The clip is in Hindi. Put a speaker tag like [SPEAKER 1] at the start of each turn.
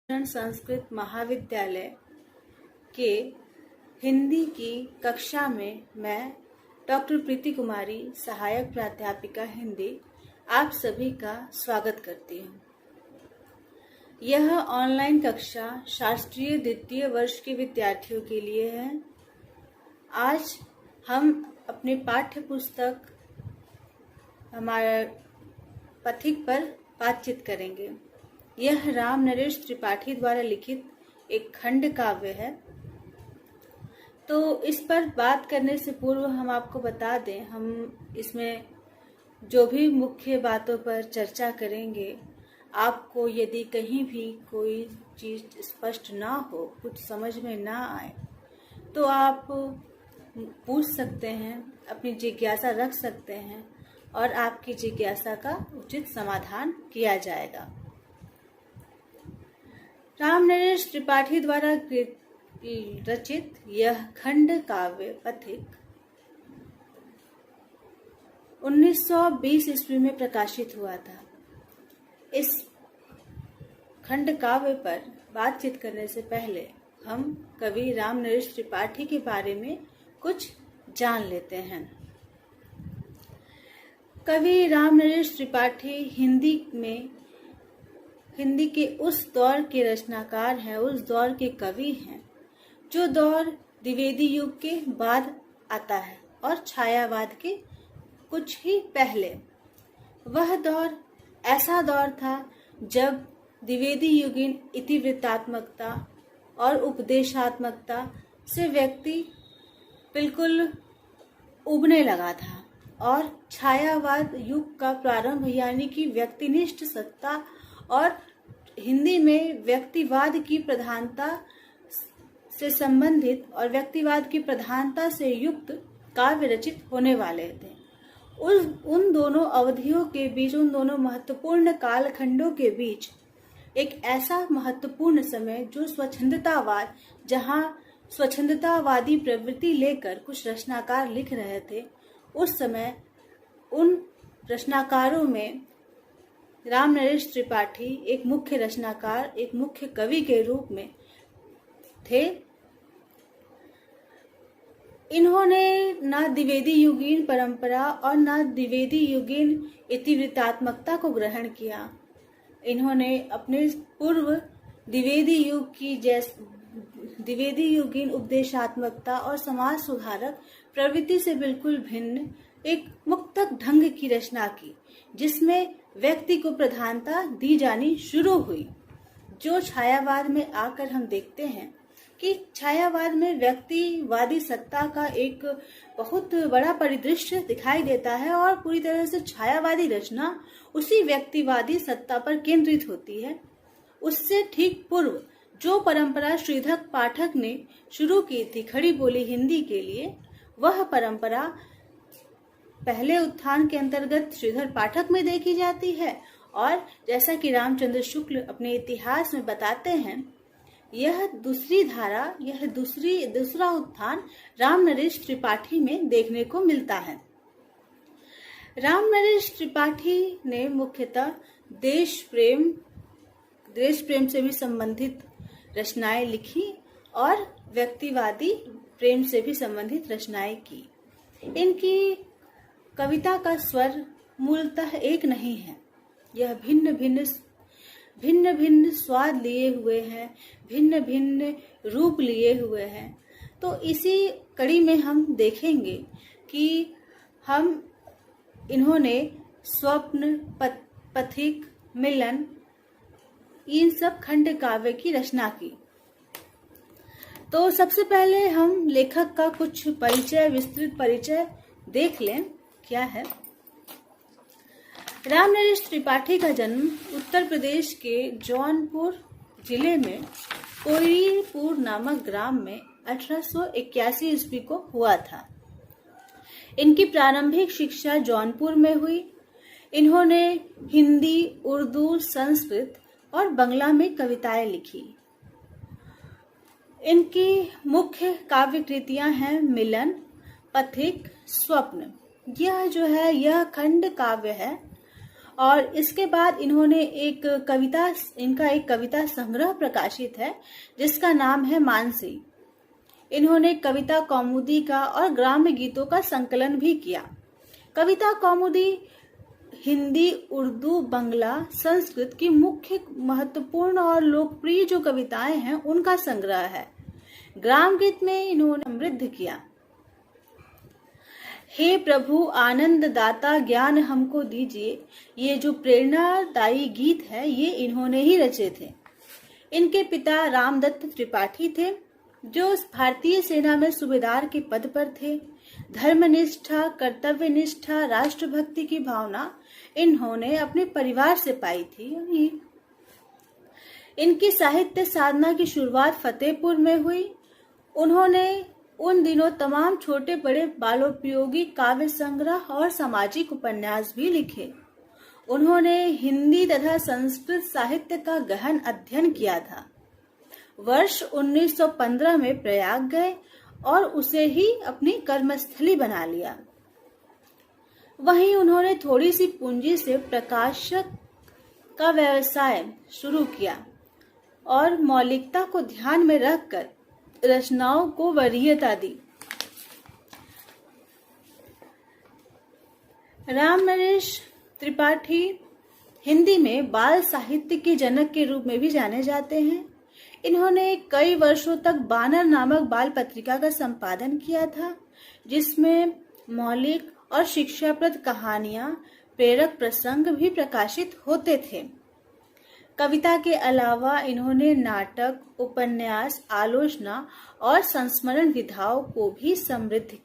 [SPEAKER 1] संस्कृत महाविद्यालय के हिंदी की कक्षा में मैं डॉक्टर प्रीति कुमारी, सहायक प्राध्यापिका हिंदी, आप सभी का स्वागत करती हूँ। यह ऑनलाइन कक्षा शास्त्रीय द्वितीय वर्ष के विद्यार्थियों के लिए है। आज हम अपने पाठ्य पुस्तक हमारे पथिक पर बातचीत करेंगे। यह राम नरेश त्रिपाठी द्वारा लिखित एक खंड काव्य है। तो इस पर बात करने से पूर्व हम आपको बता दें, हम इसमें जो भी मुख्य बातों पर चर्चा करेंगे, आपको यदि कहीं भी कोई चीज स्पष्ट ना हो, कुछ समझ में ना आए, तो आप पूछ सकते हैं, अपनी जिज्ञासा रख सकते हैं और आपकी जिज्ञासा का उचित समाधान किया जाएगा। राम नरेश त्रिपाठी द्वारा रचित यह खंड काव्य पथिक 1920 ईस्वी में प्रकाशित हुआ था। इस खंड काव्य पर बातचीत करने से पहले हम कवि राम नरेश त्रिपाठी के बारे में कुछ जान लेते हैं। कवि राम नरेश त्रिपाठी हिंदी के उस दौर के रचनाकार हैं, उस दौर के कवि हैं जो दौर द्विवेदी युग के बाद आता है और छायावाद के कुछ ही पहले। वह दौर ऐसा दौर था जब द्विवेदी युगीन इतिवृत्तात्मकता और उपदेशात्मकता से व्यक्ति बिल्कुल उबने लगा था और छायावाद युग का प्रारंभ यानी कि व्यक्तिनिष्ठ सत्ता और हिंदी में व्यक्तिवाद की प्रधानता से संबंधित और व्यक्तिवाद की प्रधानता से युक्त काव्य रचित होने वाले थे। उन दोनों अवधियों के बीच, उन दोनों महत्वपूर्ण कालखंडों के बीच एक ऐसा महत्वपूर्ण समय जो जहां स्वच्छंदतावादी प्रवृत्ति लेकर कुछ रचनाकार लिख रहे थे, उस समय उन रचनाकारों में राम नरेश त्रिपाठी एक मुख्य रचनाकार, एक मुख्य कवि के रूप में थे। इन्होंने न द्विवेदी युगीन परंपरा और न द्विवेदी युगीन इतिवृत्तात्मकता को ग्रहण किया। इन्होंने अपने पूर्व द्विवेदी युगीन उपदेशात्मकता और समाज सुधारक प्रवृत्ति से बिल्कुल भिन्न एक मुक्तक ढंग की रचना की, जिसमें व्यक्ति को प्रधानता दी जानी शुरू हुई। जो छायावाद में आकर हम देखते हैं कि छायावाद में व्यक्तिवादी सत्ता का एक बहुत बड़ा परिदृश्य दिखाई देता है और पूरी तरह से छायावादी रचना उसी व्यक्तिवादी सत्ता पर केंद्रित होती है। उससे ठीक पूर्व जो परंपरा श्रीधर पाठक ने शुरू की थी खड़ी बोली हिंदी के लिए, वह परंपरा पहले उत्थान के अंतर्गत श्रीधर पाठक में देखी जाती है और जैसा कि रामचंद्र शुक्ल अपने इतिहास में बताते हैं, यह दूसरा उत्थान राम नरेश त्रिपाठी में देखने को मिलता है। राम नरेश त्रिपाठी ने मुख्यतः देश प्रेम से भी संबंधित रचनाएं लिखी और व्यक्तिवादी प्रेम से भी संबंधित रचनाएं की। इनकी कविता का स्वर मूलतः एक नहीं है, यह भिन्न भिन्न स्वाद लिए हुए हैं, भिन्न भिन्न रूप लिए हुए हैं। तो इसी कड़ी में हम देखेंगे कि इन्होंने स्वप्न, पथिक, मिलन, इन सब खंड काव्य की रचना की। तो सबसे पहले हम लेखक का कुछ विस्तृत परिचय देख लें। क्या है? राम नरेश त्रिपाठी का जन्म उत्तर प्रदेश के जौनपुर जिले में कोयरीपुर नामक ग्राम में 1881 ईस्वी को हुआ था। इनकी प्रारंभिक शिक्षा जौनपुर में हुई। इन्होंने हिंदी, उर्दू, संस्कृत और बंगला में कविताएं लिखी। इनकी मुख्य काव्य कृतियां हैं मिलन, पथिक, स्वप्न। यह खंड काव्य है और इसके बाद इन्होंने इनका एक कविता संग्रह प्रकाशित है जिसका नाम है मानसी। इन्होंने कविता कौमुदी का और ग्राम्य गीतों का संकलन भी किया। कविता कौमुदी हिंदी, उर्दू, बंगला, संस्कृत की मुख्य महत्वपूर्ण और लोकप्रिय जो कविताएं हैं उनका संग्रह है। ग्राम गीत में इन्होंने समृद्ध किया। हे प्रभु आनंद दाता ज्ञान हमको दीजिए, ये जो प्रेरणादायी गीत है ये इन्होंने ही रचे थे। इनके पिता रामदत्त त्रिपाठी थे जो भारतीय सेना में सूबेदार के पद पर थे। धर्मनिष्ठा, कर्तव्यनिष्ठा, राष्ट्रभक्ति की भावना इन्होंने अपने परिवार से पाई थी। इनकी साहित्य साधना की शुरुआत फतेहपुर में हुई। उन्होंने उन दिनों तमाम छोटे बड़े बालोपयोगी काव्य संग्रह और सामाजिक उपन्यास भी लिखे। उन्होंने हिंदी तथा संस्कृत साहित्य का गहन अध्ययन किया था। वर्ष 1915 में प्रयाग गए और उसे ही अपनी कर्मस्थली बना लिया। वहीं उन्होंने थोड़ी सी पूंजी से प्रकाशक का व्यवसाय शुरू किया और मौलिकता को ध्यान में रखकर रचनाओं को वरीयता दी। रामनरेश त्रिपाठी हिंदी में बाल साहित्य के जनक के रूप में भी जाने जाते हैं। इन्होंने कई वर्षों तक बानर नामक बाल पत्रिका का संपादन किया था जिसमें मौलिक और शिक्षाप्रद कहानियां, प्रेरक प्रसंग भी प्रकाशित होते थे। कविता के अलावा इन्होंने नाटक, उपन्यास, आलोचना और संस्मरण विधाओं को भी समृद्ध किया।